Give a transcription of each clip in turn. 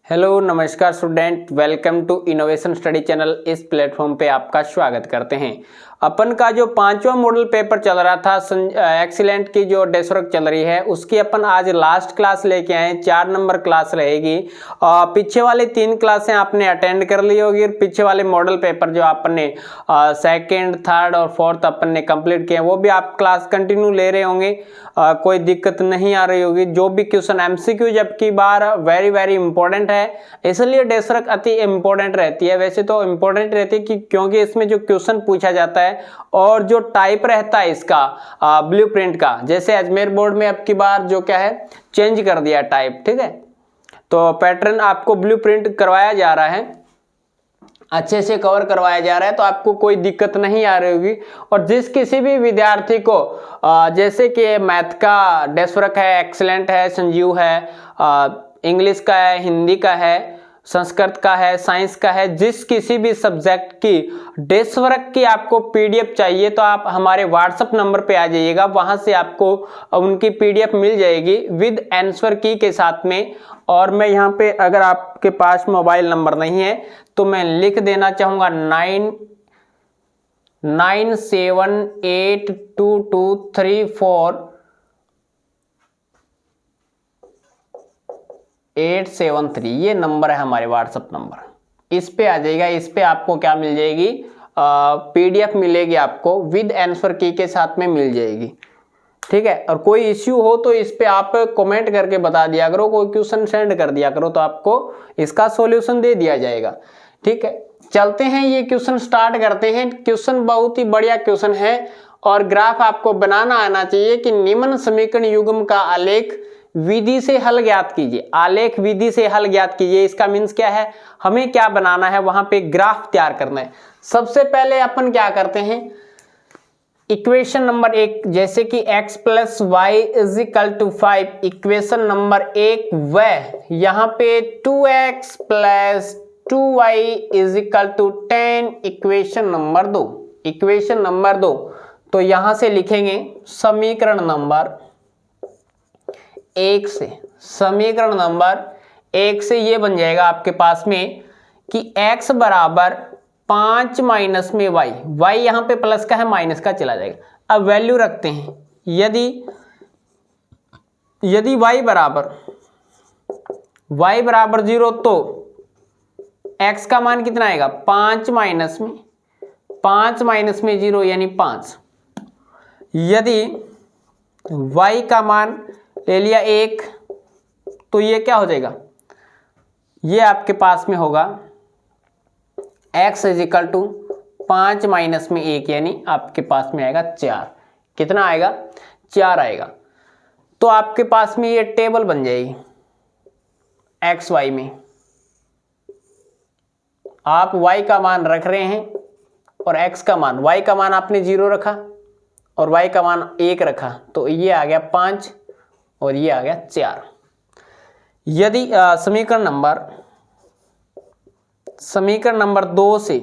Hello नमस्कार student, welcome to innovation study channel. इस platform पे आपका स्वागत करते हैं। अपन का जो 5वां मॉडल पेपर चल रहा था एक्सीलेंट की जो डेस्कवर्क चल रही है उसकी अपन आज लास्ट क्लास लेके आए हैं। 4 नंबर क्लास रहेगी। पीछे वाले 3 क्लासें आपने अटेंड कर ली होगी। पीछे वाले मॉडल पेपर जो आपने सेकेंड, थर्ड और फोर्थ अपन ने कंप्लीट किए वो भी आप क्लास कंटिन्यू ले रहे होंगे। कोई दिक्कत नहीं आ रही होगी। जो भी क्वेश्चन एमसीक्यू जबकि बार वेरी वेरी इंपॉर्टेंट है, इसलिए डेस्कवर्क अति इंपॉर्टेंट रहती है। वैसे तो इंपॉर्टेंट रहती है कि क्योंकि इसमें जो क्वेश्चन पूछा जाता है और जो टाइप रहता है इसका ब्लूप्रिंट का, जैसे अजमेर बोर्ड में अब की बार जो क्या है चेंज कर दिया टाइप, ठीक है। तो पैटर्न आपको ब्लूप्रिंट करवाया जा रहा है, अच्छे से कवर करवाया जा रहा है, तो आपको कोई दिक्कत नहीं आ रही होगी। और जिस किसी भी विद्यार्थी को जैसे कि मैथ का डेस्कवर्क है, एक्सीलेंट है, संजीव है, इंग्लिश का है, हिंदी का है, संस्कृत का है, साइंस का है, जिस किसी भी सब्जेक्ट की डेस्कवर्क की आपको पीडीएफ चाहिए तो आप हमारे व्हाट्सएप नंबर पे आ जाइएगा। वहां से आपको उनकी पीडीएफ मिल जाएगी विद आंसर की के साथ में। और मैं यहाँ पे अगर आपके पास मोबाइल नंबर नहीं है तो मैं लिख देना चाहूँगा 9978223873, ये नंबर है हमारे व्हाट्सएप नंबर। इस पे आ जाएगा। इस पे आपको क्या मिल जाएगी, पीडीएफ मिलेगी आपको विद आंसर की के साथ में मिल जाएगी, ठीक है। और कोई इश्यू हो तो इस पे आप कमेंट करके बता दिया करो, कोई क्वेश्चन सेंड कर दिया करो तो आपको इसका सॉल्यूशन दे दिया जाएगा, ठीक है। चलते हैं, ये क्वेश्चन स्टार्ट करते हैं। क्वेश्चन बहुत ही बढ़िया क्वेश्चन है और ग्राफ आपको बनाना आना चाहिए कि निम्न समीकरण युग्म का आलेख विधि से हल ज्ञात कीजिए। आलेख विधि से हल ज्ञात कीजिए, इसका मीन्स क्या है, हमें क्या बनाना है, वहां पे ग्राफ तैयार करना है। सबसे पहले अपन क्या करते हैं, इक्वेशन नंबर 1, जैसे कि x + y = 5, इक्वेशन नंबर 1 व यहाँ पे 2x + 2y = 10, equation number 2। Equation number 2 तो यहां से लिखेंगे समीकरण नंबर 1 से। समीकरण नंबर 1 से ये बन जाएगा आपके पास में कि x बराबर 5 माइनस में y, y यहाँ पे प्लस का है माइनस का चला जाएगा। अब वैल्यू रखते हैं, यदि y बराबर 0 तो x का मान कितना आएगा, 5 माइनस में 0 यानी 5। यदि y का मान ले लिया 1 तो ये क्या हो जाएगा, ये आपके पास में होगा x = 5 माइनस में 1 यानी आपके पास में आएगा 4। कितना आएगा, 4 आएगा। तो आपके पास में ये टेबल बन जाएगी एक्स वाई में। आप y का मान रख रहे हैं और x का मान, y का मान आपने 0 रखा और y का मान 1 रखा, तो ये आ गया 5 और ये आ गया 4। यदि समीकरण नंबर 2 से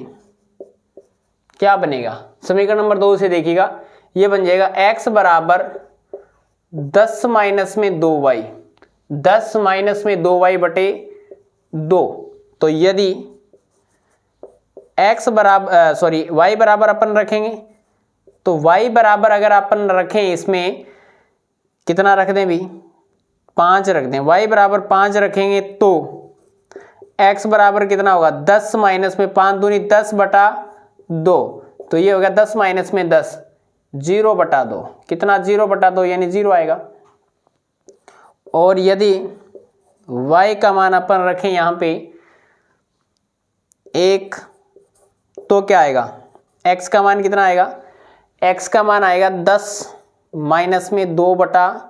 क्या बनेगा, समीकरण नंबर 2 से देखिएगा, ये बन जाएगा x बराबर 10 माइनस में 2y, 10 माइनस में 2y बटे 2। तो यदि y बराबर अपन रखेंगे तो y बराबर अगर अपन रखें, इसमें कितना रख दें भी, 5 रख दें। y बराबर 5 रखेंगे तो x बराबर कितना होगा, 10 माइनस में 5 दूनी 10 बटा 2, तो ये होगा 10 माइनस में 10, 0 बटा 2। कितना, 0 बटा 2 यानी 0 आएगा। और यदि y का मान अपन रखें यहाँ पे 1 तो क्या आएगा, x का मान कितना आएगा, x का मान आएगा 10 माइनस में 2 बटा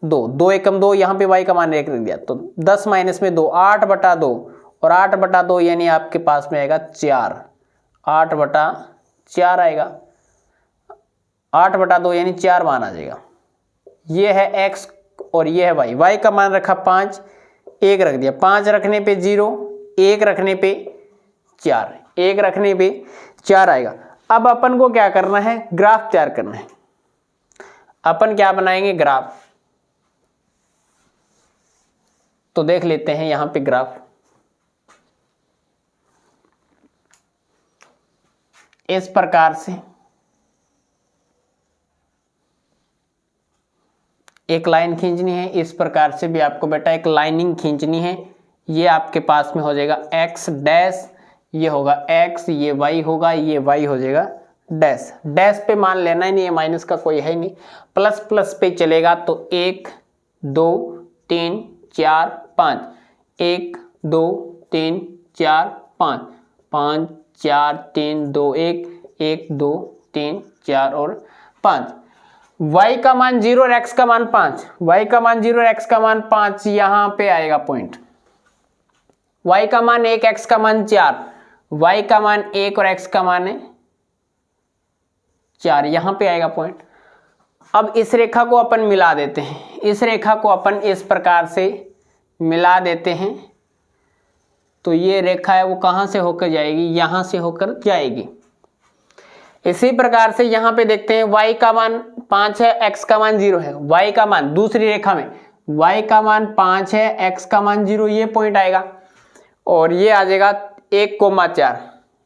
2, 2 एकम 2, यहाँ पे y का मान 1 रख दिया तो 10 माइनस में 2, 8 बटा 2, और 8 बटा 2 यानी आपके पास में आएगा 4, 8 बटा 4 आएगा। 8 बटा 2 यानी 4 मान आ जाएगा। ये है x और ये है y। y का मान रखा 5, 1 रख दिया, 5 रखने पे 0, 1 रखने पे 4, 1 रखने पे 4 आएगा। अब अपन को क्या करना है, ग्राफ तैयार करना है। अपन क्या बनाएंगे, ग्राफ। तो देख लेते हैं यहाँ पे ग्राफ। इस प्रकार से एक लाइन खींचनी है, इस प्रकार से भी आपको बेटा एक लाइनिंग खींचनी है। ये आपके पास में हो जाएगा x डैश, ये होगा x, ये y होगा, ये y हो जाएगा डैश। डैश पे मान लेना ही नहीं है, माइनस का कोई है ही नहीं, प्लस प्लस पे चलेगा तो 1 2 3 4 5, 1 2 3 4 5, 5 4 3 2 1, 1 2 3 4 और 5। y का मान 0 और x का मान 5, y का मान 0 और x का मान 5, यहां पे आएगा पॉइंट। y का मान 1, x का मान 4, y का मान 1 और x का मान है 4, यहां पे आएगा पॉइंट। अब इस रेखा को अपन मिला देते हैं, इस रेखा को अपन इस प्रकार से मिला देते हैं, तो ये रेखा है वो कहां से होकर जाएगी, यहां से होकर जाएगी। इसी प्रकार से यहां पे देखते हैं y का मान 5 है, x का मान 0 है, y का मान दूसरी रेखा में y का मान 5 है, x का मान 0, ये पॉइंट आएगा और ये आ जाएगा 1,4,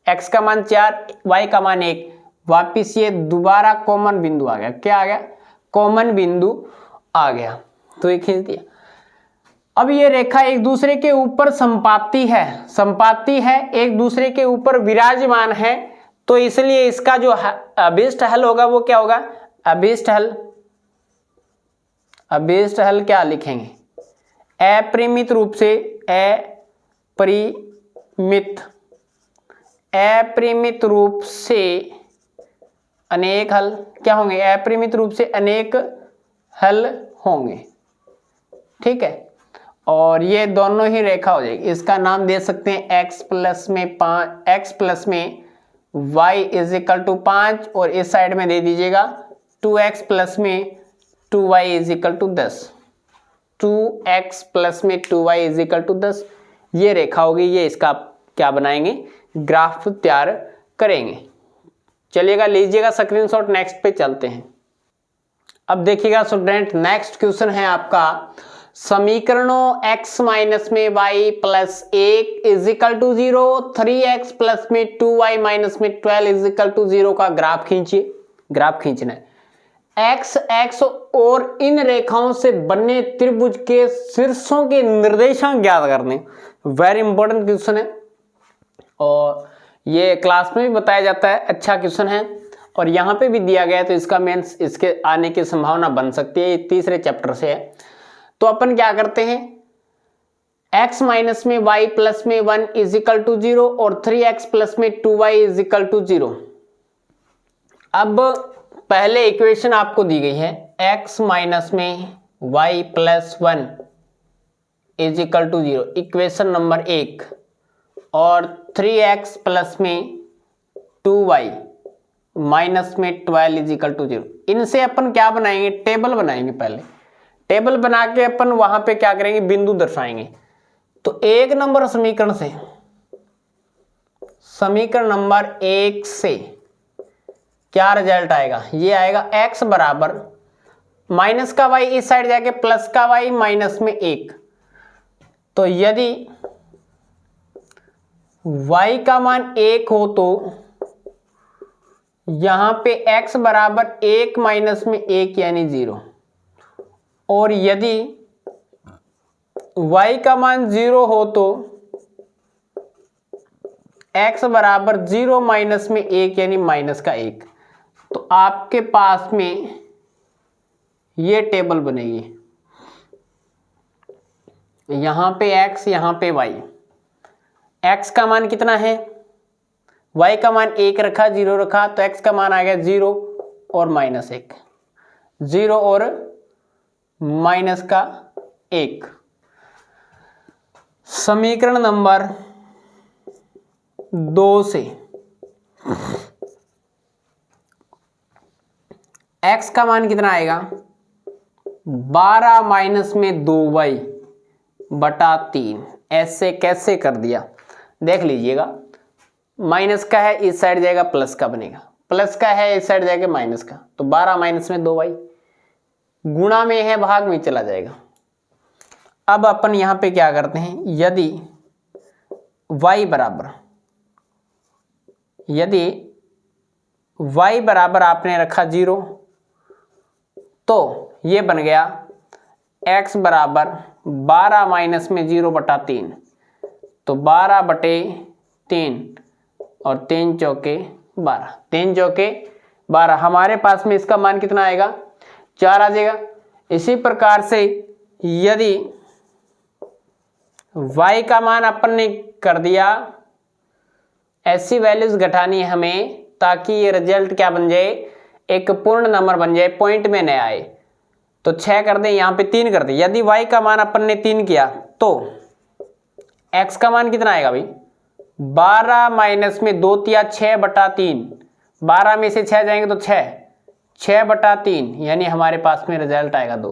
x का मान 4, y का मान 1, वापिस ये दोबारा कॉमन बिंदु आ गया। क्या आ गया, कॉमन बिंदु आ गया, तो ये खींच दिया। अब ये रेखा एक दूसरे के ऊपर संपाती है, एक दूसरे के ऊपर विराजमान है, तो इसलिए इसका जो अभीष्ट हल होगा वो क्या होगा, अभीष्ट हल क्या लिखेंगे, अपरिमित रूप से, अपरिमित रूप से अनेक हल क्या होंगे, अपरिमित रूप से अनेक हल होंगे। ठीक है, और ये दोनों ही रेखा हो जाएगी। इसका नाम दे सकते हैं x प्लस में y इज इक्वल टू 5 और इस साइड में दे दीजिएगा 2x प्लस में 2y is equal to 10, 2x plus में 2y इज इक्वल टू 10, ये रेखा होगी। ये इसका क्या बनाएंगे, ग्राफ तैयार करेंगे। चलिएगा, लीजिएगा स्क्रीनशॉट, नेक्स्ट पे चलते हैं। अब देखिएगा स्टूडेंट, नेक्स्ट क्वेश्चन है आपका, समीकरणों x माइनस में y plus 1 is equal to 0, 3x plus में 2y माइनस में 12 इज इक्वल टू 0 का ग्राफ खींचिए। ग्राफ खींचना है, x और इन रेखाओं से बने त्रिभुज के शीर्षों के निर्देशांक ज्ञात करने। वेरी इंपॉर्टेंट क्वेश्चन है और ये क्लास में भी बताया जाता है, अच्छा क्वेश्चन है और यहाँ पे भी दिया गया है, तो इसका मेंस इसके आने की संभावना बन सकती है। ये तीसरे चैप्टर से है। तो अपन क्या करते हैं, x माइनस में y प्लस में 1 इज इक्वल टू 0 और 3x प्लस में 2y इज इक्वल टू 0। अब पहले इक्वेशन आपको दी गई है, x माइनस में y plus 1 is equal to 0, equation number 1, और 3x प्लस में 2y माइनस में 12 इज इक्वल टू 0। इनसे अपन क्या बनाएंगे, टेबल बनाएंगे। पहले टेबल बना के अपन वहां पे क्या करेंगे, बिंदु दर्शाएंगे। तो एक नंबर समीकरण से, समीकरण नंबर 1 से क्या रिजल्ट आएगा, ये आएगा x बराबर माइनस का y इस साइड जाके प्लस का y माइनस में 1। तो यदि y का मान 1 हो तो यहां पे x बराबर 1 माइनस में 1 यानी 0, और यदि y का मान 0 हो तो x बराबर 0 माइनस में 1 यानी माइनस का 1। तो आपके पास में ये टेबल बनेगी, यहां पे x, यहां पे y। x का मान कितना है, y का मान 1 रखा, 0 रखा, तो x का मान आ गया 0 और माइनस 1, 0 और माइनस का 1। समीकरण नंबर 2 से x का मान कितना आएगा, 12 माइनस में 2y बटा 3। ऐसे कैसे कर दिया देख लीजिएगा, माइनस का है इस साइड जाएगा प्लस का बनेगा, प्लस का है इस साइड जाएगा माइनस का, तो 12 माइनस में 2y, गुणा में है भाग में चला जाएगा। अब अपन यहां पे क्या करते हैं, यदि y बराबर आपने रखा 0, तो ये बन गया x बराबर 12 माइनस में 0/3, तो 12/3 और 3 चौके 12, 3 चौके 12, हमारे पास में इसका मान कितना आएगा, 4 आ जाएगा। इसी प्रकार से यदि y का मान अपन ने कर दिया, ऐसी वैल्यूज घटानी है हमें ताकि ये रिजल्ट क्या बन जाए, एक पूर्ण नंबर बन जाए, पॉइंट में न आए। तो 6 कर दें, यहाँ पे 3 कर दें। यदि y का मान अपन ने 3 किया तो x का मान कितना आएगा भाई, 12 माइनस में 2 तिया 6/3, 12 में से 6 जाएंगे तो 6/3, यानी हमारे पास में रिजल्ट आएगा 2।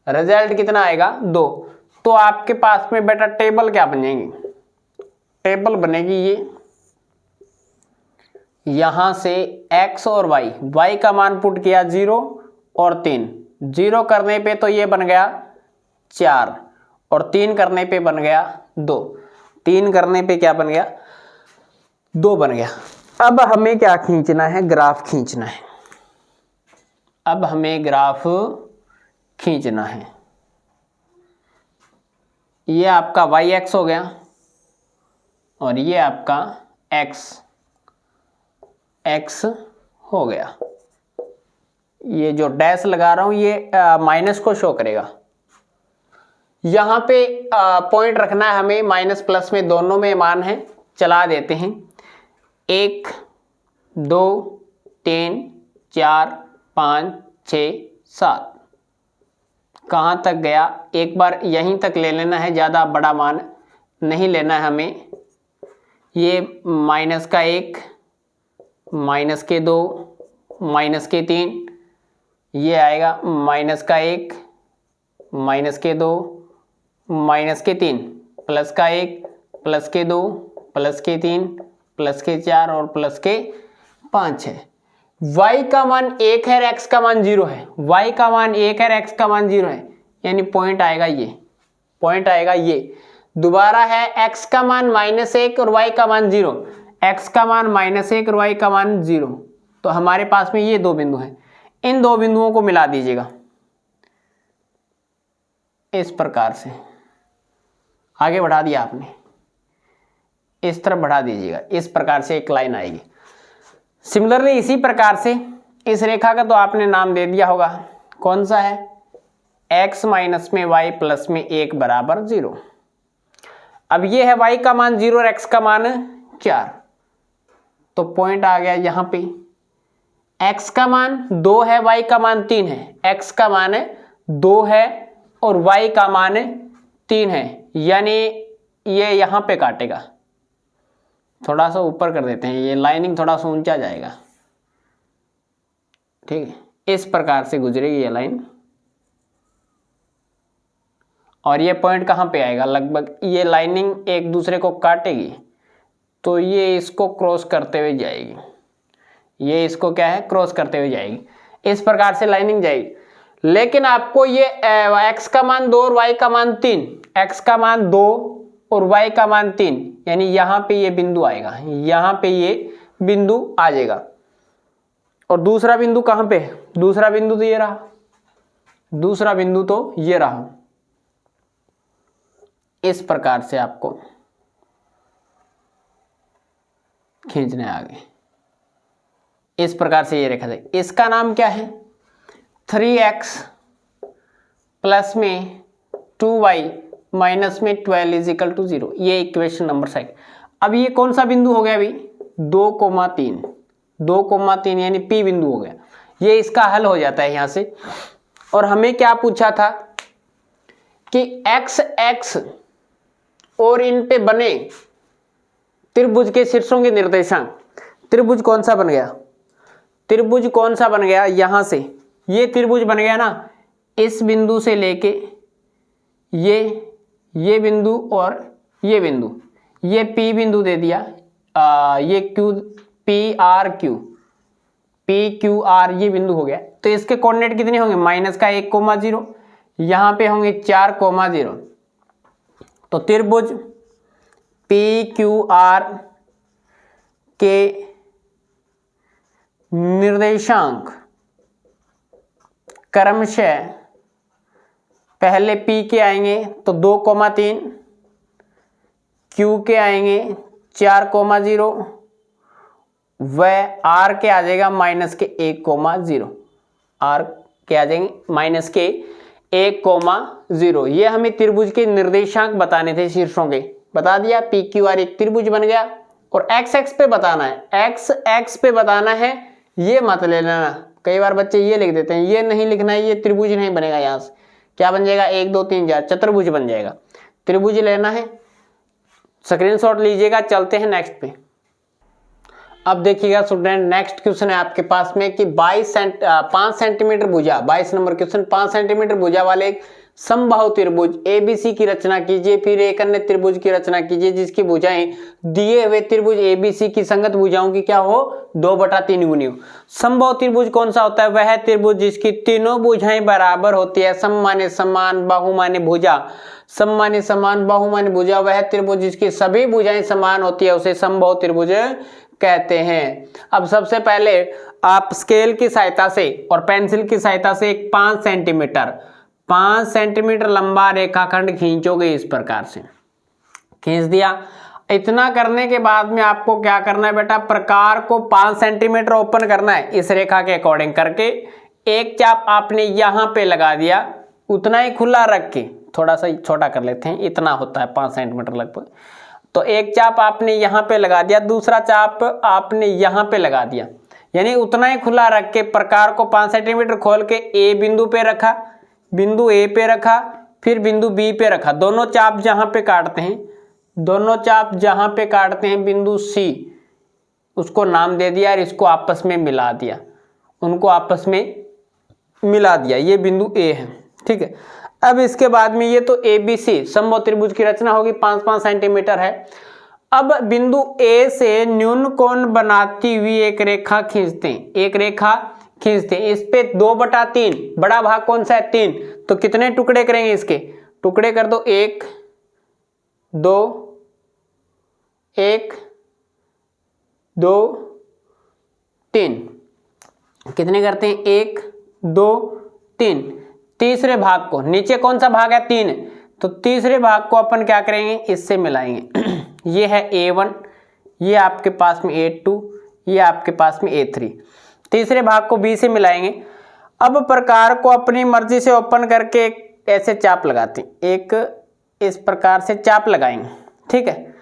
रिजल्ट कितना आएगा, 2। तो आपके पास में बेटा टेबल क्या बनेगी, टेबल बनेगी ये, यहां से x और y का मान पुट किया 0 और 3, 0 करने पे तो ये बन गया 4 और 3 करने पे बन गया 2, 3 करने पे क्या बन गया, 2 बन गया। अब हमें क्या खींचना है, ग्राफ खींचना है। अब हमें ग्राफ खींचना है। ये आपका yx हो गया और ये आपका x हो गया। ये जो डैश लगा रहा हूं ये माइनस को शो करेगा। यहां पे पॉइंट रखना है हमें, माइनस प्लस में दोनों में मान है, चला देते हैं। 1 2 3 4 5 6 7, कहाँ तक गया, एक बार यहीं तक ले लेना है, ज़्यादा बड़ा मान नहीं लेना है हमें। ये माइनस का 1, माइनस के 2, माइनस के 3, ये आएगा माइनस का 1, माइनस के 2, माइनस के 3, प्लस का 1, प्लस के 2, प्लस के 3, प्लस के 4 और प्लस के 5 है। y का मान 1 है, x का मान 0 है। y का मान 1 है, x का मान 0 है, यानी पॉइंट आएगा ये, पॉइंट आएगा ये। दोबारा है x का मान -1 और y का मान 0, x का मान -1 और y का मान 0, तो हमारे पास में ये 2 बिंदु हैं। इन 2 बिंदुओं को मिला दीजिएगा इस प्रकार से, आगे बढ़ा दिया आपने, इस तरफ बढ़ा दीजिएगा, इस प्रकार से एक लाइन आएगी। सिमिलरली इसी प्रकार से इस रेखा का तो आपने नाम दे दिया होगा, कौन सा है, x माइनस में y प्लस में 1 बराबर 0। अब ये है y का मान 0 और x का मान 4, तो पॉइंट आ गया यहाँ पे। x का मान 2 है, y का मान 3 है, x का मान 2 है और y का मान 3 है, यानी ये यहाँ पे काटेगा। थोड़ा सा ऊपर कर देते हैं, ये लाइनिंग थोड़ा सा ऊंचा जाएगा, ठीक है, इस प्रकार से गुजरेगी ये लाइन। और ये पॉइंट कहाँ पे आएगा, लगभग ये लाइनिंग एक दूसरे को काटेगी, तो ये इसको क्रॉस करते हुए जाएगी, ये इसको क्या है, क्रॉस करते हुए जाएगी, इस प्रकार से लाइनिंग जाएगी। लेकिन आपको ये x का मान 2 और y का मान 3, x का मान 2 और y का मान 3, यानी यहाँ पे ये बिंदु आएगा, यहाँ पे ये बिंदु आ जाएगा। और दूसरा बिंदु कहाँ पे है, दूसरा बिंदु तो ये रहा, दूसरा बिंदु तो ये रहा। इस प्रकार से आपको खींचने आगे, इस प्रकार से ये रेखा जाए। इसका नाम क्या है, 3x प्लस में 2y माइनस में 12 इज इक्वल टू 0, ये इक्वेशन नंबर 6। अब ये कौन सा बिंदु हो गया अभी, 2,3, 2,3 यानी P बिंदु हो गया। ये इसका हल हो जाता है यहाँ से। और हमें क्या पूछा था कि x और इन पे बने त्रिभुज के शीर्षों के निर्देशांक, त्रिभुज कौन सा बन गया, त्रिभुज कौन सा बन गया, यहां से ये त्रिभुज बन गया ना, इस बिंदु से लेके ये बिंदु और ये बिंदु, ये P बिंदु दे दिया, ये Q PQR ये बिंदु हो गया। तो इसके कोऑर्डिनेट कितने होंगे, -1,0, यहाँ पे होंगे 4,0। तो त्रिभुज PQR के निर्देशांक क्रमशः पहले P के आएंगे तो 2,3, Q के आएंगे 4,0 व R के आ जाएगा -1,0। R के आ जाएंगे -1,0। ये हमें त्रिभुज के निर्देशांक बताने थे शीर्षों के, बता दिया। PQR एक त्रिभुज बन गया और x x पे बताना है, x x पे बताना है, ये मत ले लेना। कई बार बच्चे ये लिख देते हैं, ये नहीं लिखना है, ये त्रिभुज नहीं बनेगा। यहाँ से क्या बन जाएगा, 1 2 3 4 चतुर्भुज बन जाएगा। त्रिभुज लेना है, स्क्रीनशॉट लीजिएगा। चलते हैं नेक्स्ट पे। अब देखिएगा स्टूडेंट, नेक्स्ट क्वेश्चन है आपके पास में कि 5 सेंटीमीटर भुजा, 22 नंबर क्वेश्चन, 5 सेंटीमीटर भुजा वाले एक समबाहु त्रिभुज ABC की रचना कीजिए। फिर एक अन्य त्रिभुज की रचना कीजिए जिसकी भुजाएं दिए हुए त्रिभुज ABC की संगत भुजाओं की क्या हो, 2/3 गुनी हो। समबाहु त्रिभुज कौन सा होता है, वह त्रिभुज जिसकी तीनों भुजाएं बराबर होती है। सम माने समान, बाहु माने भुजा, सम माने समान, बाहु माने भुजा, वह त्रिभुज जिसकी सभी भुजाएं समान होती है उसे समबाहु त्रिभुज कहते हैं। अब सबसे पहले आप स्केल की सहायता से और पेंसिल की सहायता से एक 5 सेंटीमीटर लंबा रेखाखंड खींचोगे। इस प्रकार से खींच दिया। इतना करने के बाद में आपको क्या करना है बेटा, प्रकार को 5 सेंटीमीटर ओपन करना है इस रेखा के अकॉर्डिंग करके। एक चाप आपने यहाँ पे लगा दिया, उतना ही खुला रख के, थोड़ा सा छोटा कर लेते हैं, इतना होता है 5 सेंटीमीटर लगभग। तो एक चाप आपने यहाँ पे लगा दिया, दूसरा चाप आपने यहाँ पे लगा दिया, यानी उतना ही खुला रख के प्रकार को 5 सेंटीमीटर खोल के A बिंदु पे रखा, बिंदु A पे रखा, फिर बिंदु B पे रखा। दोनों चाप जहाँ पे काटते हैं, दोनों चाप जहाँ पे काटते हैं बिंदु C, उसको नाम दे दिया और इसको आपस में मिला दिया, उनको आपस में मिला दिया। ये बिंदु A है, ठीक है। अब इसके बाद में ये तो ABC समबाहु त्रिभुज की रचना होगी, 5-5 सेंटीमीटर है। अब बिंदु A से न्यून कोण बनाती हुई एक रेखा खींचते हैं, एक रेखा खींचते हैं। इस पे 2/3, बड़ा भाग कौन सा है, 3, तो कितने टुकड़े करेंगे, इसके टुकड़े कर दो, 1 2 1 2 3। कितने करते हैं, 1 2 3। तीसरे भाग को, नीचे कौन सा भाग है, 3, तो तीसरे भाग को अपन क्या करेंगे, इससे मिलाएंगे। ये है A1, ये आपके पास में A2, ये आपके पास में A3। तीसरे भाग को B से मिलाएंगे। अब प्रकार को अपनी मर्जी से ओपन करके ऐसे चाप लगाते हैं, एक इस प्रकार से चाप लगाएंगे, ठीक है।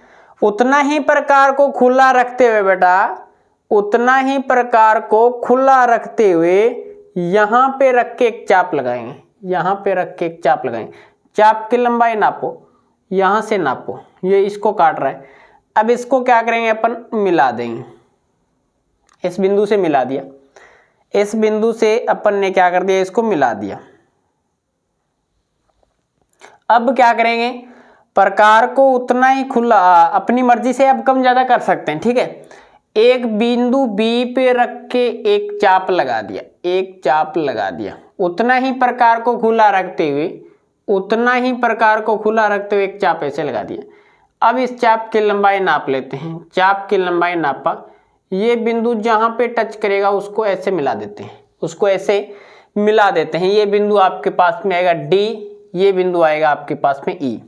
उतना ही प्रकार को खुला रखते हुए बेटा, उतना ही प्रकार को खुला रखते हुए यहाँ पे रख के एक चाप लगाएंगे, यहाँ पे रख के एक चाप लगाएंगे। चाप की लंबाई नापो, यहाँ से नापो, ये इसको काट रहा है। अब इसको क्या करेंगे, अपन मिला देंगे, इस बिंदु से मिला दिया, इस बिंदु से अपन ने क्या कर दिया, इसको मिला दिया। अब क्या करेंगे, प्रकार को उतना ही खुला, अपनी मर्जी से अब कम ज्यादा कर सकते हैं, ठीक है। एक बिंदु B पे रख के एक चाप लगा दिया, एक चाप लगा दिया, उतना ही प्रकार को खुला रखते हुए, उतना ही प्रकार को खुला रखते हुए एक चाप ऐसे लगा दिया। अब इस चाप की लंबाई नाप लेते हैं, चाप की लंबाई नापा, ये बिंदु जहाँ पे टच करेगा उसको ऐसे मिला देते हैं, उसको ऐसे मिला देते हैं। ये बिंदु आपके पास में आएगा D, ये बिंदु आएगा आपके पास में E,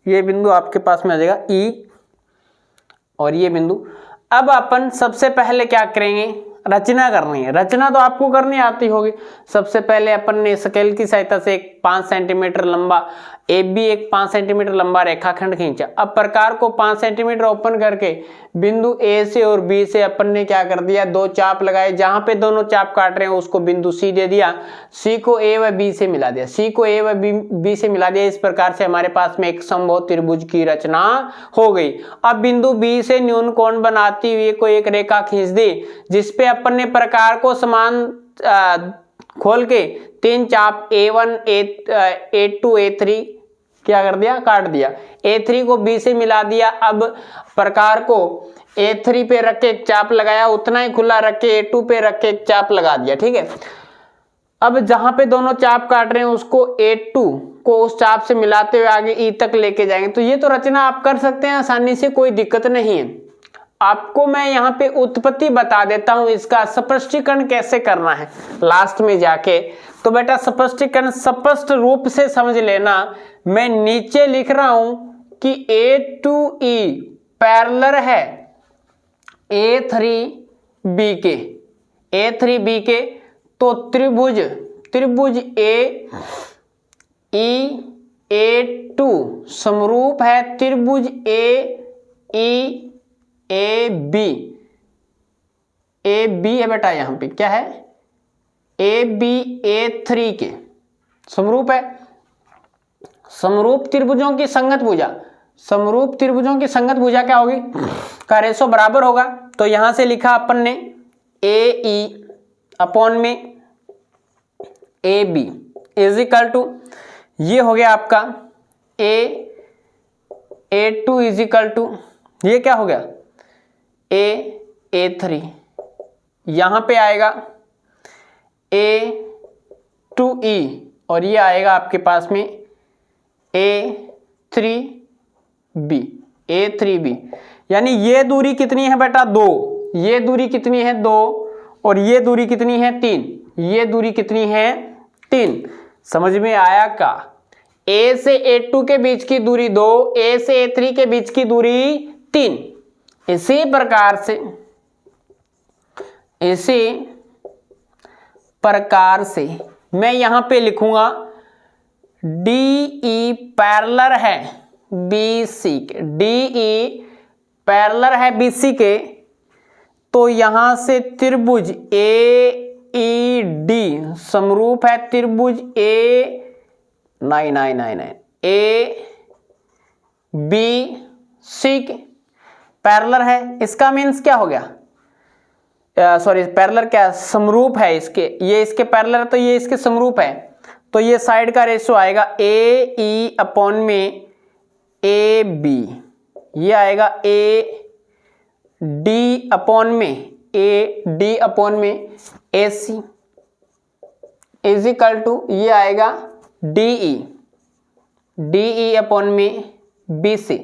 ये बिंदु आपके पास में आ जाएगा E और ये बिंदु। अब अपन सबसे पहले क्या करेंगे, रचना करनी है। रचना तो आपको करनी आती होगी। सबसे पहले अपन ने स्केल की सहायता से एक 5 सेंटीमीटर लंबा AB, एक 5 सेंटीमीटर लंबा रेखाखंड खींचा। अब प्रकार को 5 सेंटीमीटर ओपन करके बिंदु A से और B से अपन ने क्या कर दिया, 2 चाप लगाए। जहां पे दोनों चाप काट रहे हैं उसको बिंदु C दे दिया, C को A व B से मिला दिया, C को A व B से मिला दिया। इस प्रकार से हमारे पास में एक समबाहु त्रिभुज की रचना हो गई। अब बिंदु B से न्यून कोण बनाती हुई कोई एक रेखा खींच दी, जिसपे अपन ने प्रकार को समान खोल के 3 चाप A1 A2 A3 क्या कर दिया, काट दिया। A3 को B से मिला दिया। अब प्रकार को A3 पे रख के एक चाप लगाया, उतना ही खुला रख के A2 पे रख के एक चाप लगा दिया, ठीक है। अब जहां पे दोनों चाप काट रहे हैं उसको A2 को उस चाप से मिलाते हुए आगे E तक लेके जाएंगे। तो ये तो रचना आप कर सकते हैं आसानी से, कोई दिक्कत नहीं है। आपको मैं यहाँ पे उत्पत्ति बता देता हूं, इसका स्पष्टीकरण कैसे करना है लास्ट में जाके। तो बेटा स्पष्टीकरण स्पष्ट रूप से समझ लेना। मैं नीचे लिख रहा हूं कि A to E पैरेलल है A3B के, तो त्रिभुज A2 समरूप है त्रिभुज AB है बेटा, यहां पे क्या है AB A3 के समरूप है। समरूप त्रिभुजों की संगत भुजा क्या होगी, का रेशो बराबर होगा। तो यहां से लिखा अपन ने AE अपॉन में AB इज इक्वल टू, ये हो गया आपका A2 इज इक्वल टू, ये क्या हो गया A3, यहां पे आएगा A2E और ये आएगा आपके पास में A3B। यानी ये दूरी कितनी है बेटा 2, ये दूरी कितनी है 2 और ये दूरी कितनी है 3, ये दूरी कितनी है 3। समझ में आया का? A से A2 के बीच की दूरी 2, A से A3 के बीच की दूरी 3। इसी प्रकार से मैं यहां पे लिखूंगा DE पैरेलल है BC के, DE पैरेलल है BC के, तो यहां से त्रिभुज AED समरूप है त्रिभुज ABC के, पैरेलल है। इसका मीन्स क्या हो गया, सॉरी पैरेलल क्या, समरूप है इसके, ये इसके पैरेलल है तो ये इसके समरूप है। तो ये साइड का रेशो आएगा AE अपॉन में AB, ये आएगा AD अपॉन में AC इज इक्वल टू, ये आएगा DE अपॉन में BC।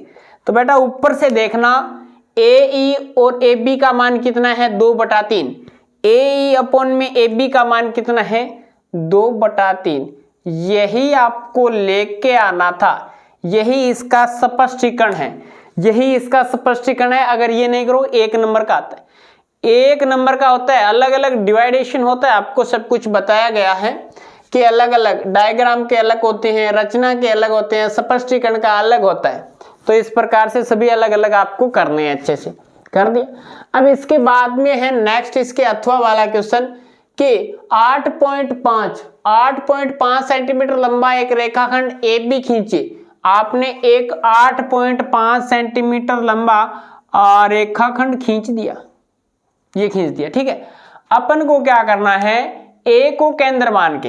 तो बेटा ऊपर से देखना AE और AB का मान कितना है 2/3, AE अपॉन में AB का मान कितना है 2/3। यही आपको लेके आना था, यही इसका स्पष्टीकरण है, अगर ये नहीं करो 1 नंबर का आता है, 1 नंबर का होता है। अलग अलग डिवाइडेशन होता है, आपको सब कुछ बताया गया है कि अलग अलग डायग्राम के अलग होते हैं, रचना के अलग होते हैं, स्पष्टीकरण का अलग होता है। तो इस प्रकार से सभी अलग अलग आपको करने हैं, अच्छे से कर दिया। अब इसके बाद में है नेक्स्ट इसके अथवा वाला क्वेश्चन कि 8.5 सेंटीमीटर लंबा एक रेखाखंड AB खींचिए। आपने एक 8.5 सेंटीमीटर लंबा रेखाखंड खींच दिया, ये खींच दिया, ठीक है। अपन को क्या करना है, A को केंद्र मान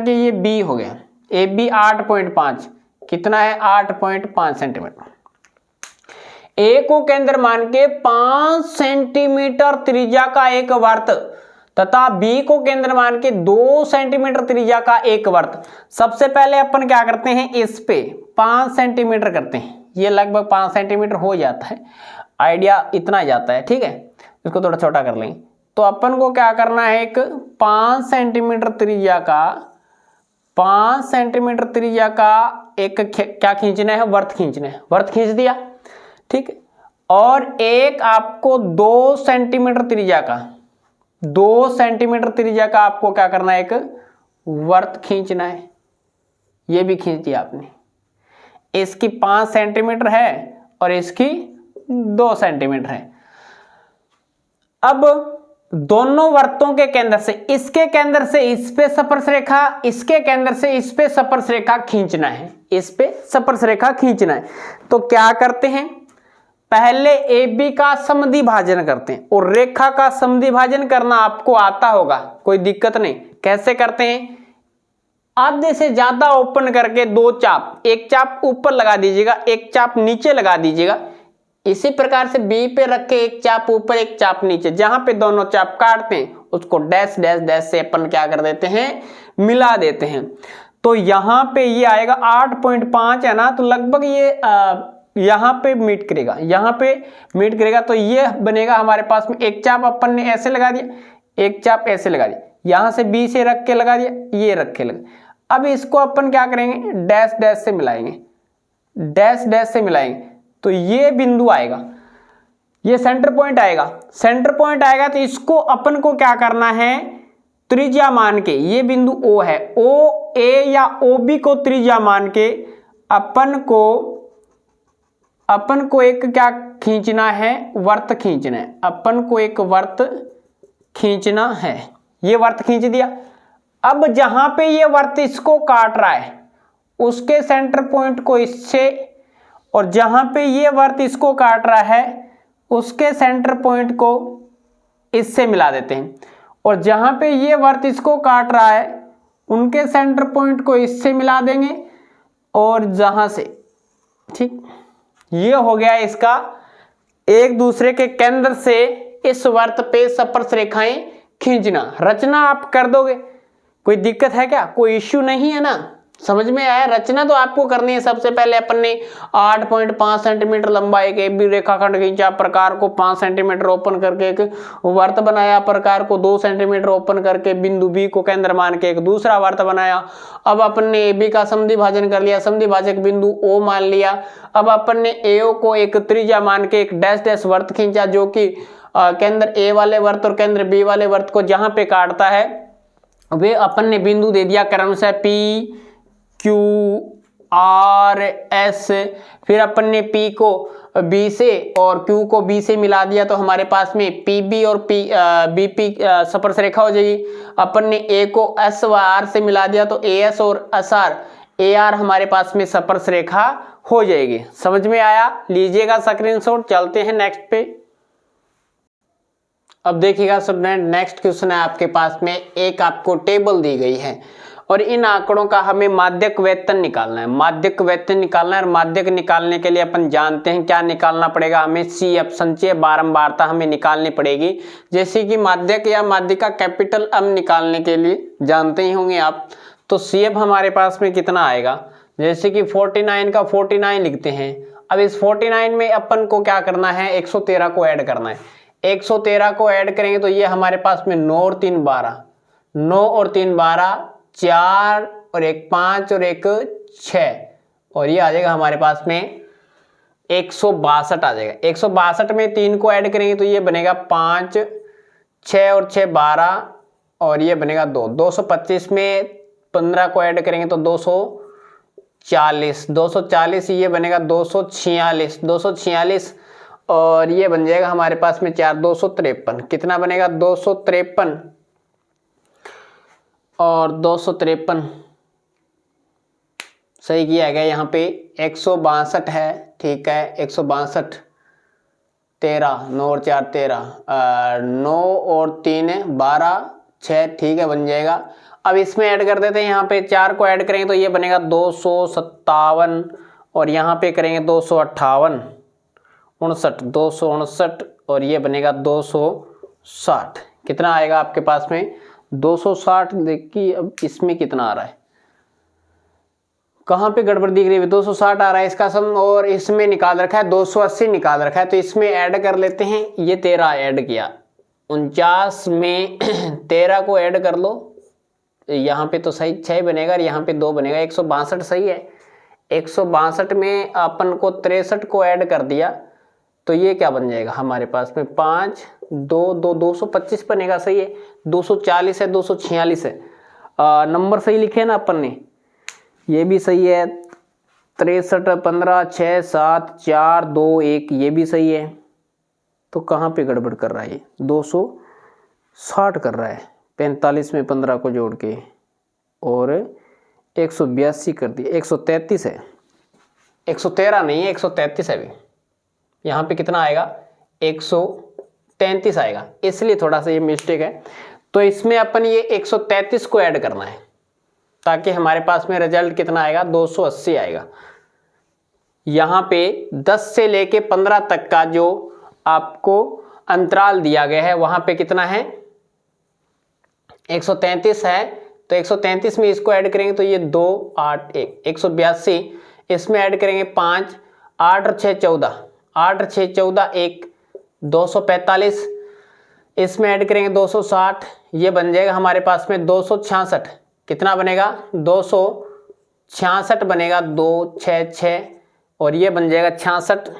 के ये B हो गया, AB 8.5 कितना है 8.5 सेंटीमीटर। A को केंद्र मान के 5 सेंटीमीटर त्रिज्या का एक वर्त तथा B को केंद्र मान के 2 सेंटीमीटर त्रिज्या का एक वर्त। सबसे पहले अपन क्या करते हैं, इस पे 5 सेंटीमीटर करते हैं, ये लगभग 5 सेंटीमीटर हो जाता है, आइडिया इतना जाता है, ठीक है। इसको थोड़ा छोटा कर लेंगे। तो अपन को क्या करना है, एक 5 सेंटीमीटर त्रिज्या का एक क्या खींचना है, वर्त खींचना है, वर्त खींच दिया, ठीक है। और एक आपको 2 सेंटीमीटर त्रिज्या का आपको क्या करना है, एक वर्त खींचना है, ये भी खींच दिया आपने। इसकी 5 सेंटीमीटर है और इसकी 2 सेंटीमीटर है। अब दोनों वर्तों के केंद्र से, इसके केंद्र से इस पे स्पर्श रेखा, इसके केंद्र से इस पे स्पर्श रेखा खींचना है, इस पे स्पर्श रेखा खींचना है। तो क्या करते हैं, पहले AB का समद्वि भाजन करते हैं, और रेखा का समद्वि भाजन करना आपको आता होगा, कोई दिक्कत नहीं। कैसे करते हैं, आधे से ज्यादा ओपन करके 2 चाप, एक चाप ऊपर लगा दीजिएगा, एक चाप नीचे लगा दीजिएगा। इसी प्रकार से B पे रख के एक चाप ऊपर एक चाप नीचे, जहां पे दोनों चाप काटते हैं उसको डैश डैश डैश से अपन क्या कर देते हैं, मिला देते हैं। तो यहां पे ये आएगा 8.5 है ना, तो लगभग ये यहाँ पे मीट करेगा, यहाँ पे मीट करेगा। तो ये बनेगा हमारे पास में एक चाप अपन ने ऐसे लगा दिया, एक चाप ऐसे लगा दिया, यहाँ से बी से रख के लगा दिया, ये रख के लगा। अब इसको अपन क्या करेंगे, डैश डैश से मिलाएंगे, डैश डैश से मिलाएंगे तो ये बिंदु आएगा, ये सेंटर पॉइंट आएगा। सेंटर पॉइंट आएगा तो इसको अपन को क्या करना है, त्रिज्या मान के, ये बिंदु O है, ओ ए या ओ बी को त्रिज्या मान के अपन को एक क्या खींचना है, वर्त खींचना है। अपन को एक वर्त खींचना है, ये वर्त खींच दिया। अब जहां पे ये वर्त इसको काट रहा है उसके सेंटर पॉइंट को इससे, और जहां पे ये वर्त इसको काट रहा है उसके सेंटर पॉइंट को इससे मिला देते हैं, और जहां पे ये वर्त इसको काट रहा है उनके सेंटर पॉइंट को इससे मिला देंगे, और जहां से, ठीक, ये हो गया इसका एक दूसरे के केंद्र से इस वर्त पे स्पर्श रेखाएं खींचना। रचना आप कर दोगे, कोई दिक्कत है क्या, कोई इश्यू नहीं है ना, समझ में आया। रचना तो आपको करनी है। सबसे पहले अपन ने 8.5 सेंटीमीटर लंबा एक AB रेखाखंड खींचा, प्रकार को 5 सेंटीमीटर ओपन करके एक वर्त बनाया, प्रकार को 2 सेंटीमीटर ओपन करके बिंदु B को केंद्र मान के एक दूसरा वर्त बनाया। अब अपन ने AB का समद्वि भाजन कर लिया, समद्वि भाजक बिंदु O मान लिया। अब अपन ने AO को एक त्रिज्या मान के एक डैश डैश वर्त खींचा, जो कि केंद्र A वाले वर्त और केंद्र B वाले वर्त को जहां पे काटता है वे अपन ने बिंदु दे दिया क्रमशः P Q R S। फिर अपन ने P को B से और Q को B से मिला दिया तो हमारे पास में PB और BP स्पर्श रेखा हो जाएगी। अपन ने A को S व R से मिला दिया तो AS और SR AR हमारे पास में स्पर्श रेखा हो जाएगी। समझ में आया, लीजिएगा स्क्रीनशॉट। चलते हैं नेक्स्ट पे। अब देखिएगा स्टूडेंट, नेक्स्ट क्वेश्चन है आपके पास में, एक आपको टेबल दी गई है और इन आंकड़ों का हमें माध्यक वेतन निकालना है। माध्यक वेतन निकालना है, और माध्यक निकालने के लिए अपन जानते हैं क्या निकालना पड़ेगा हमें, CF संचय बारंबारता हमें निकालनी पड़ेगी। जैसे कि माध्यक या माध्यिका कैपिटल M निकालने के लिए जानते ही होंगे आप। तो CF हमारे पास में कितना आएगा, जैसे कि 49 का 49 लिखते हैं। अब इस 49 में अपन को क्या करना है, 113 को ऐड करना है। 113 को ऐड करेंगे तो ये हमारे पास में 9 और 3 12, 9 और 3 12, 4 और 1 5 और 1 6, और ये आ जाएगा हमारे पास में 162 आ जाएगा। 162 में 3 को ऐड करेंगे तो ये बनेगा 5, 6 और 6 12, और ये बनेगा 2। 225 में 15 को ऐड करेंगे तो 240, 240 ये बनेगा 246, 246, और ये बन जाएगा हमारे पास में 4, 253। कितना बनेगा, 253 और 253 सही किया गया। यहाँ पे 162 है, ठीक है, 162, 13, 9 और 4 13, 9 और 3 12, 6, ठीक है, बन जाएगा। अब इसमें ऐड कर देते हैं, यहाँ पे 4 को ऐड करेंगे तो ये बनेगा 257, और यहाँ पे करेंगे 258, 59, 259, और ये बनेगा 260। कितना आएगा आपके पास में, 260। देखिए अब इसमें कितना आ रहा है, कहाँ पे गड़बड़ दिख रही है, 260 आ रहा है इसका सम, और इसमें निकाल रखा है 280 निकाल रखा है, तो इसमें ऐड कर लेते हैं। ये 13 ऐड किया, 49 में 13 को ऐड कर लो, यहाँ पे तो सही 6 बनेगा और यहाँ पे 2 बनेगा, 162 सही है। 162 में अपन को 63 को ऐड कर दिया तो ये क्या बन जाएगा हमारे पास में, 5 2 2 225 बनेगा, सही है। 240 है, 246 है, नंबर सही लिखे ना अपन ने, ये भी सही है। 63 15 6 7 4 2 1 ये भी सही है। तो कहाँ पे गड़बड़ कर रहा है ये, 260 कर रहा है, 45 में 15 को जोड़ के, और 182 कर दिया, 133 है, 113 नहीं है, 133 है। अभी यहाँ पे कितना आएगा, 133 आएगा, इसलिए थोड़ा सा ये मिस्टेक है। तो इसमें अपन ये 133 को ऐड करना है ताकि हमारे पास में रिजल्ट कितना आएगा, 280 आएगा। यहाँ पे 10 से लेके 15 तक का जो आपको अंतराल दिया गया है वहाँ पे कितना है, 133 है। तो 133 में इसको ऐड करेंगे तो ये 2 8 1 182, इसमें ऐड करेंगे 5, 8 और 6 14, 8 और 6 14 1 245, इसमें ऐड करेंगे 260, ये बन जाएगा हमारे पास में 266। कितना बनेगा? 266 बनेगा, 2 6 6 और ये बन जाएगा 66,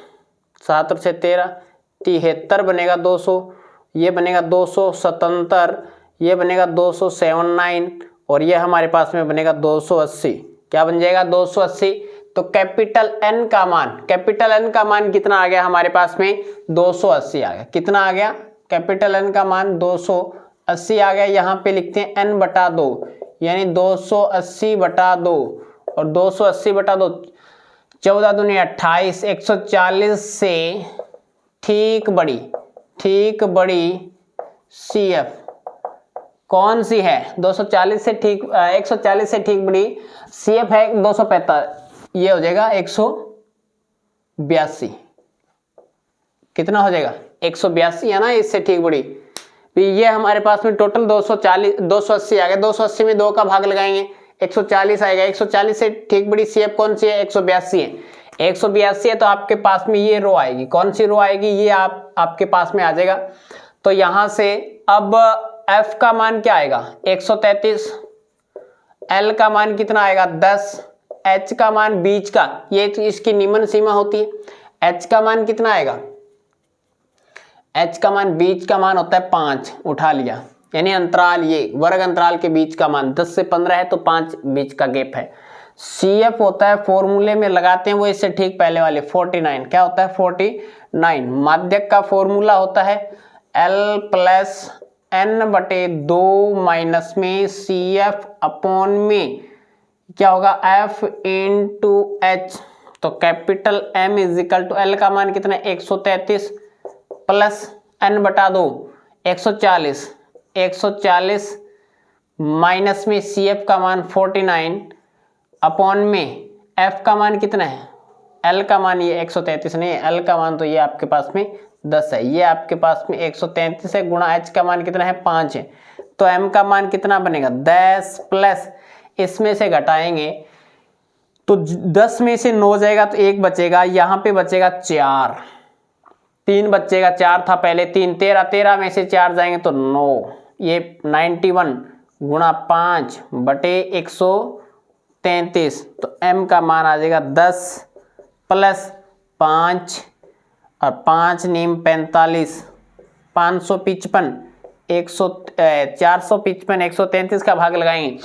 7 और 6 13, 73 बनेगा 200, ये बनेगा 277, ये बनेगा 279 और ये हमारे पास में बनेगा 280। क्या बन जाएगा? 280। तो कैपिटल एन का मान, कैपिटल एन का मान कितना आ गया हमारे पास में? 280 आ गया। कितना आ गया? कैपिटल एन का मान 280 आ गया। यहाँ पे लिखते हैं n बटा 2, यानी 280 बटा 2 और 280 बटा 2, 14 दूनी 28, 140 से ठीक बड़ी CF कौन सी है? 240 से ठीक 140 से ठीक बड़ी CF है 245, ये हो जाएगा 182। कितना हो जाएगा? 182 है ना, इससे ठीक बड़ी। ये हमारे पास में टोटल 280 आ गया। 280 में 2 का भाग लगाएंगे, 140 आएगा। 140 से ठीक बड़ी CF कौन सी है? 182 है। 182 है तो आपके पास में ये रो आएगी। कौन सी रो आएगी? ये आपके पास में आ जाएगा। तो यहां से अब F का मान क्या आएगा? 133, L का मान कितना आएगा? 10, H का मान बीच का, ये इसकी निम्न सीमा होती है। H का मान कितना आएगा? H का मान बीच का मान होता है 5, उठा लिया, यानी अंतराल, ये वर्ग अंतराल के बीच का मान 10 से 15 है तो 5 बीच का गैप है। CF होता है, फॉर्मूले में लगाते हैं वो इससे ठीक पहले वाले 49। क्या होता है? 49। माध्यक का फॉर्मूला होता है L प्लस N बटे 2 माइनस में CF अपॉन में क्या होगा? F into H। तो capital M is equal to L का मान कितना है? 133 प्लस N बटा 2 140, 140 माइनस में CF का मान 49 अपॉन में F का मान कितना है? L का मान ये 133 नहीं है, L का मान तो ये आपके पास में 10 है, ये आपके पास में 133 है, गुणा H का मान कितना है? 5 है। तो M का मान कितना बनेगा? 10 प्लस इसमें से घटाएंगे तो 10 में से 9 जाएगा तो 1 बचेगा, यहाँ पे बचेगा 4, 3 बचेगा, 4 था पहले, 3 13, 13 में से 4 जाएंगे तो 9, ये 91 गुणा 5 बटे 133। तो M का मान आ जाएगा 10 प्लस 5 और 5 नीम 45, 555, 455, 133 का भाग लगाएंगे,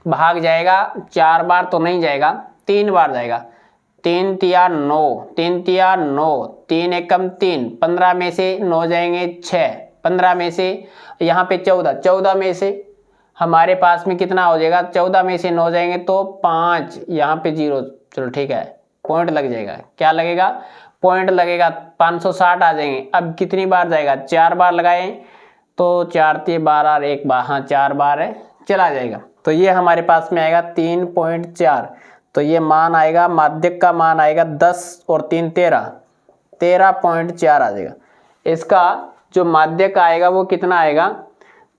भाग जाएगा 4 बार तो नहीं जाएगा, 3 बार जाएगा। 3 तिया 9, 3 तिया 9, 3 एकम 3, 15 में से 9 जाएंगे 6, 15 में से यहाँ पे 14, 14 में से हमारे पास में कितना हो जाएगा? 14 में से 9 जाएंगे तो 5, यहाँ पे 0, चलो ठीक है, पॉइंट लग जाएगा। क्या लगेगा? पॉइंट लगेगा, 560 आ जाएंगे। अब कितनी बार जाएगा? 4 बार लगाए तो 4 3 12 और 1 बार, हाँ 4 बार है, चला जाएगा। तो ये हमारे पास में आएगा 3.4। तो ये मान आएगा, माध्यक का मान आएगा 10 और 3 13, 13.4 आ जाएगा। इसका जो माध्यक आएगा वो कितना आएगा?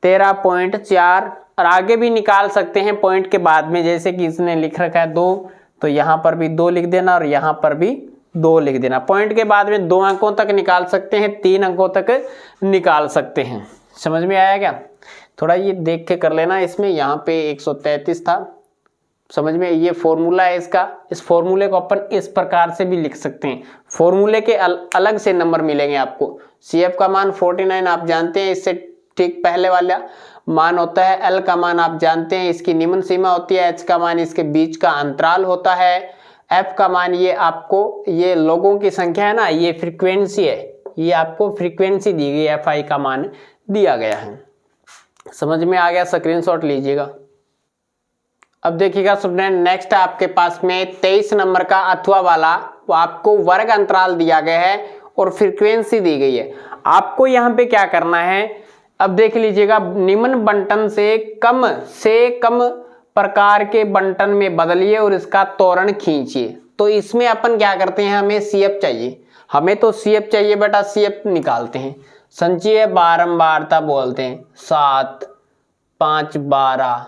13.4। और आगे भी निकाल सकते हैं पॉइंट के बाद में, जैसे कि इसने लिख रखा है 2, तो यहाँ पर भी 2 लिख देना और यहाँ पर भी 2 लिख देना। पॉइंट के बाद में 2 अंकों तक निकाल सकते हैं, 3 अंकों तक निकाल सकते हैं। समझ में आया क्या? थोड़ा ये देख के कर लेना। इसमें यहाँ पे 133 था, समझ में, ये फॉर्मूला है इसका। इस फॉर्मूले को अपन इस प्रकार से भी लिख सकते हैं, फॉर्मूले के अलग से नंबर मिलेंगे आपको। CF का मान 49 आप जानते हैं, इससे ठीक पहले वाला मान होता है। L का मान आप जानते हैं, इसकी निम्न सीमा होती है। H का मान इसके बीच का अंतराल होता है। F का मान ये आपको, ये लोगों की संख्या है ना, ये फ्रीक्वेंसी है, ये आपको फ्रीक्वेंसी दी गई, FI का मान दिया गया है। समझ में आ गया? स्क्रीनशॉट लीजिएगा। अब देखिएगा स्टूडेंट, नेक्स्ट आपके पास में 23 नंबर का अथवा वाला, वो आपको वर्ग अंतराल दिया गया है और फ्रीक्वेंसी दी गई है। आपको यहाँ पे क्या करना है, अब देख लीजिएगा, निम्न बंटन से कम प्रकार के बंटन में बदलिए और इसका त्वरण खींचिए। तो इसमें अपन क्या करते हैं, हमें CF चाहिए, हमें तो CF चाहिए बेटा, CF निकालते हैं। संचयी बारंबारता बोलते हैं, 7 5 12,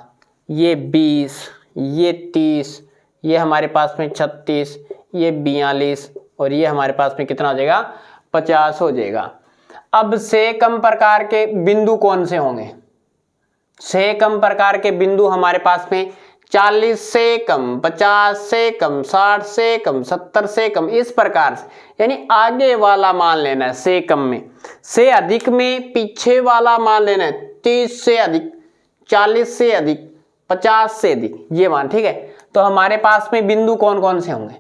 ये 20, ये 30, ये हमारे पास में 36, ये 42 और ये हमारे पास में कितना हो जाएगा 50 हो जाएगा। अब से कम प्रकार के बिंदु कौन से होंगे? से कम प्रकार के बिंदु हमारे पास में 40 से कम, 50 से कम, 60 से कम, 70 से कम, इस प्रकार से, यानी आगे वाला मान लेना है से कम में। से अधिक में पीछे वाला मान लेना है 30 से अधिक, 40 से अधिक, 50 से अधिक, ये मान, ठीक है। तो हमारे पास में बिंदु कौन कौन से होंगे?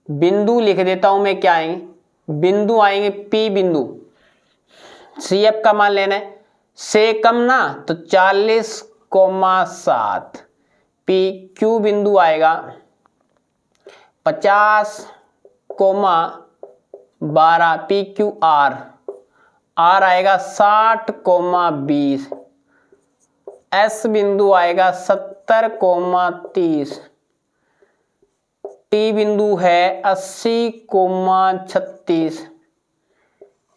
बिंदु लिख देता हूं मैं, क्या आएंगे? बिंदु आएंगे पी बिंदु, सी एफ का मान लेना है। से कम ना तो 40,7, पी क्यू बिंदु आएगा 50,12, पी क्यू आर, आर आएगा 60,20, एस बिंदु आएगा 70,30, टी बिंदु है 80,36,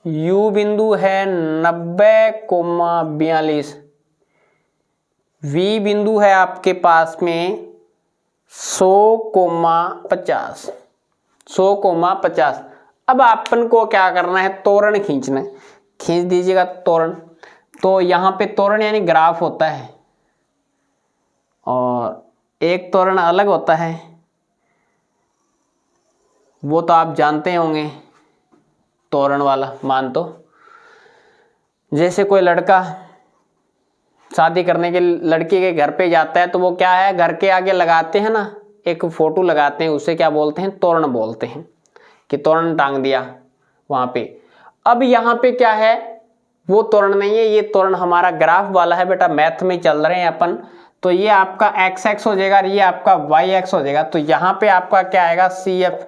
यू बिंदु है 90,42, वी बिंदु है आपके पास में 100,50, 100,50। अब अपन को क्या करना है? तोरण खींचना है। खींच दीजिएगा तोरण। तो यहाँ पे तोरण यानी ग्राफ होता है और एक तोरण अलग होता है, वो तो आप जानते होंगे, तोरण वाला मान। तो जैसे कोई लड़का शादी करने के लड़की के घर पे जाता है तो वो क्या है, घर के आगे लगाते हैं ना एक फोटो लगाते हैं, उसे क्या बोलते हैं? तोरण बोलते हैं, कि तोरण टांग दिया वहां पे। अब यहाँ पे क्या है, वो तोरण नहीं है, ये तोरण हमारा ग्राफ वाला है बेटा। मैथ में चल रहे हैं अपन, तो ये आपका एक्स एक्स हो जाएगा और ये आपका वाई एक्स हो जाएगा। तो यहाँ पे आपका क्या आएगा? सी एफ,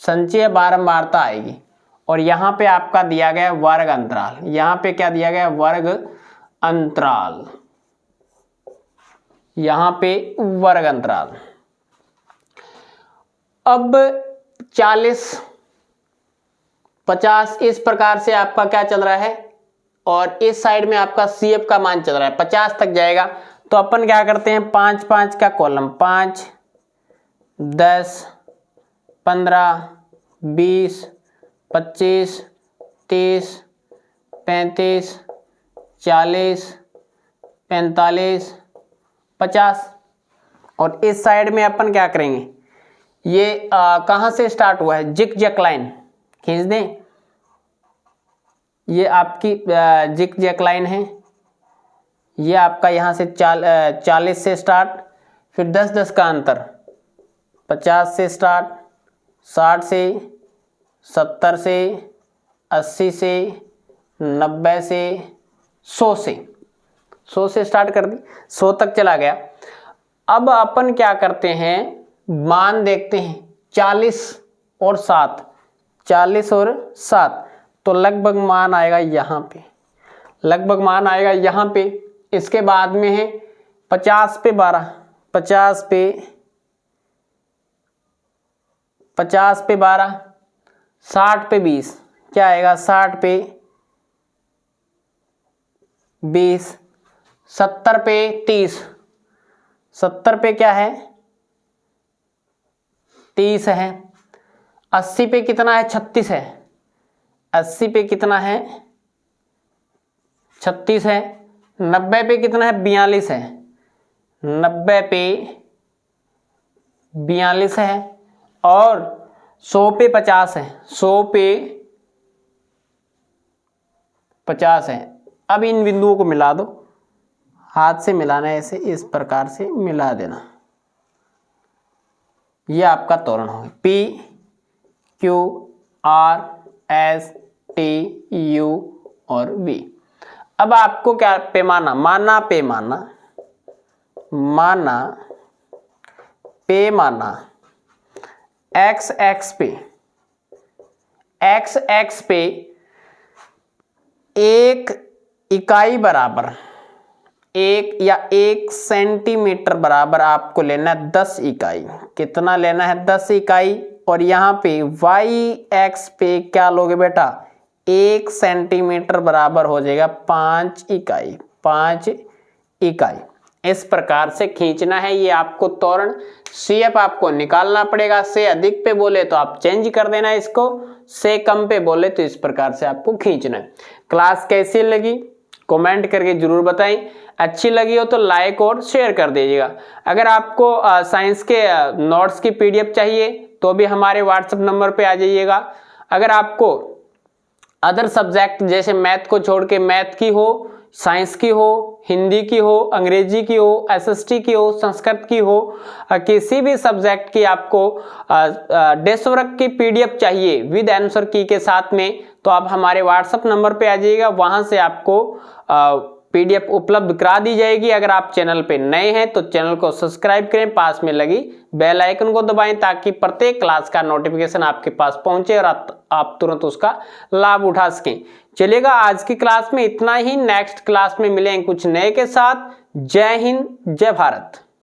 संचय बारंबारता आएगी। और यहाँ पे आपका दिया गया वर्ग अंतराल, यहाँ पे क्या दिया गया? वर्ग अंतराल, यहाँ पे वर्ग अंतराल। अब 40, 50 इस प्रकार से आपका क्या चल रहा है, और इस साइड में आपका सी एफ का मान चल रहा है 50 तक जाएगा। तो अपन क्या करते हैं? 5-5 का कॉलम, 5, 10, 15, 20, 25, 30, 35, 40, 45, 50। और इस साइड में अपन क्या करेंगे? ये कहाँ से स्टार्ट हुआ है? जिक जैक लाइन खींच दें। ये आपकी जिक जैक लाइन है। ये आपका यहाँ से 40 से स्टार्ट, फिर 10-10 का अंतर, 50 से स्टार्ट, 60 से, 70 से, 80 से, 90 से, 100 से, 100 से स्टार्ट कर दी, 100 तक चला गया। अब अपन क्या करते हैं? मान देखते हैं 40 और 7, 40 और 7, तो लगभग मान आएगा यहाँ पे, लगभग मान आएगा यहाँ पे। इसके बाद में है 50 पे 12, 50 पे 12, 60 पे 20, क्या आएगा? 60 पे 20, 70 पे 30, 70 पे क्या है? 30 है। 80 पे कितना है? 36 है। 80 पे कितना है? 36 है। 90 पे कितना है? 42 है। 90 पे 42 है। और 100 पे 50 है। 100 पे 50 है। अब इन बिंदुओं को मिला दो, हाथ से मिलाना है, ऐसे इस प्रकार से मिला देना। ये आपका तोरण होगा P Q R S T U और वी। अब आपको क्या पैमाना, माना पैमाना, माना पैमाना एक्स एक्स पे, एक्स एक्स पे एक इकाई बराबर, एक या 1 सेंटीमीटर बराबर आपको लेना है 10 इकाई। कितना लेना है? 10 इकाई। और यहाँ पे वाई एक्स पे क्या लोगे बेटा? 1 सेंटीमीटर बराबर हो जाएगा 5 इकाई, 5 इकाई। इस प्रकार से खींचना है। ये आपको त्वरण CF आपको निकालना पड़ेगा। से अधिक पे बोले तो आप चेंज कर देना इसको, से कम पे बोले तो इस प्रकार से आपको खींचना है। क्लास कैसी लगी कमेंट करके जरूर बताएं। अच्छी लगी हो तो लाइक और शेयर कर दीजिएगा। अगर आपको साइंस के नोट्स की PDF चाहिए तो भी हमारे व्हाट्सएप नंबर पे आ जाइएगा। अगर आपको अदर सब्जेक्ट जैसे मैथ को छोड़ के मैथ की हो, साइंस की हो, हिंदी की हो, अंग्रेजी की हो, SST की हो, संस्कृत की हो, किसी भी सब्जेक्ट की आपको डेस्क वर्क की PDF चाहिए विद आंसर की के साथ में, तो आप हमारे व्हाट्सएप नंबर पे आ जाइएगा। वहां से आपको PDF उपलब्ध करा दी जाएगी। अगर आप चैनल पे नए हैं तो चैनल को सब्सक्राइब करें, पास में लगी बेल आइकन को दबाएं ताकि प्रत्येक क्लास का नोटिफिकेशन आपके पास पहुंचे और आप तुरंत उसका लाभ उठा सकें। चलिएगा, आज की क्लास में इतना ही। नेक्स्ट क्लास में मिलेंगे कुछ नए के साथ। जय हिंद, जय भारत।